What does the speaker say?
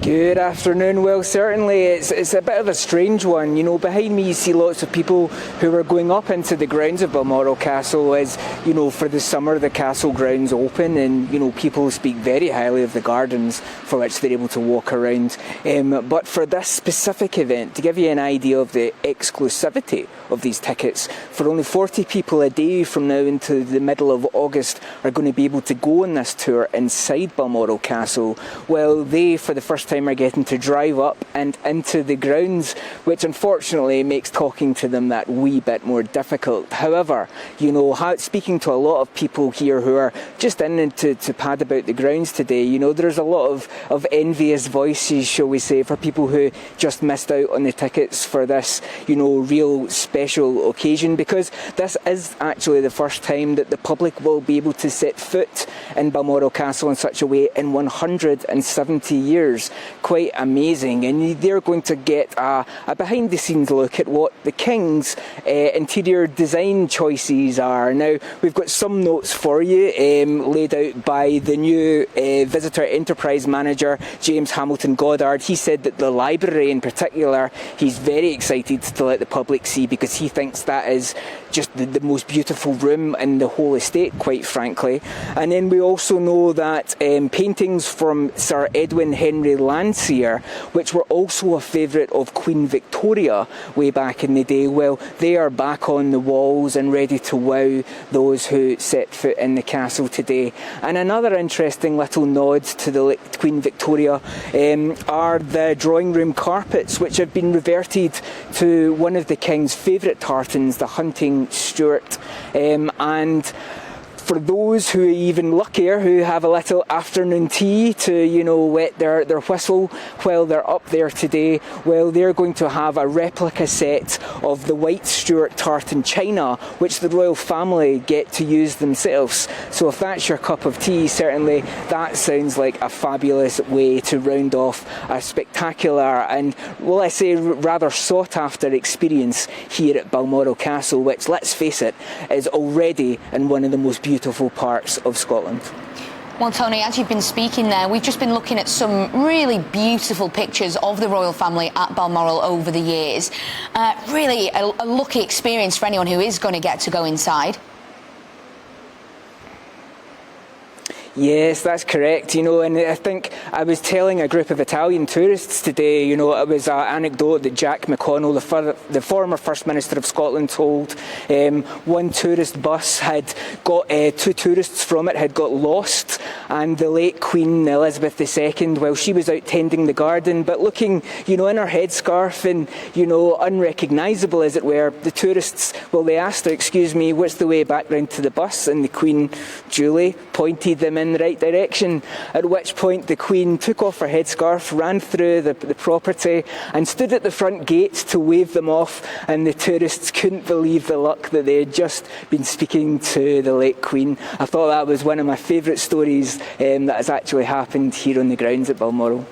Good afternoon. Well, certainly it's a bit of a strange one. You know, behind me you see lots of people who are going up into the grounds of Balmoral Castle as, you know, for the summer the castle grounds open, and, you know, people speak very highly of the gardens for which they're able to walk around. But for this specific event, to give you an idea of the exclusivity of these tickets, for only 40 people a day from now into the middle of August are going to be able to go on this tour inside Balmoral Castle. Well, they, for the first time, are getting to drive up and into the grounds, which unfortunately makes talking to them that wee bit more difficult. However, you know, speaking to a lot of people here who are just in to pad about the grounds today, you know, there's a lot of envious voices, shall we say, for people who just missed out on the tickets for this, you know, real special occasion, because this is actually the first time that the public will be able to set foot in Balmoral Castle in such a way in 170 years. Quite amazing, and they're going to get a behind the scenes look at what the King's interior design choices are. Now, we've got some notes for you laid out by the new Visitor Enterprise Manager, James Hamilton Goddard. He said that the library in particular, he's very excited to let the public see, because he thinks that is just the most beautiful room in the whole estate, quite frankly. And then we also know that paintings from Sir Edwin Henry Landseer, which were also a favourite of Queen Victoria way back in the day, well, they are back on the walls and ready to wow those who set foot in the castle today. And another interesting little nod to the Queen Victoria are the drawing room carpets, which have been reverted to one of the King's favourite tartans, the Hunting Stewart. And for those who are even luckier, who have a little afternoon tea to, you know, wet their whistle while they're up there today, well, they're going to have a replica set of the White Stuart tartan china, which the royal family get to use themselves. So if that's your cup of tea, certainly that sounds like a fabulous way to round off a spectacular and, well, I say rather sought-after experience here at Balmoral Castle, which, let's face it, is already in one of the most beautiful parts of Scotland. Well, Tony, as you've been speaking there, we've just been looking at some really beautiful pictures of the royal family at Balmoral over the years. Really a lucky experience for anyone who is going to get to go inside. Yes, that's correct, you know, and I think I was telling a group of Italian tourists today, you know, it was an anecdote that Jack McConnell, the former First Minister of Scotland, told. One tourist bus had got, two tourists from it had got lost, and the late Queen Elizabeth II, well, she was out tending the garden, but looking, you know, in her headscarf and, you know, unrecognisable as it were, the tourists, well, they asked her, excuse me, what's the way back round to the bus? And the Queen duly pointed them in the right direction, at which point the Queen took off her headscarf, ran through the property and stood at the front gate to wave them off, and the tourists couldn't believe the luck that they had just been speaking to the late Queen. I thought that was one of my favourite stories that has actually happened here on the grounds at Balmoral.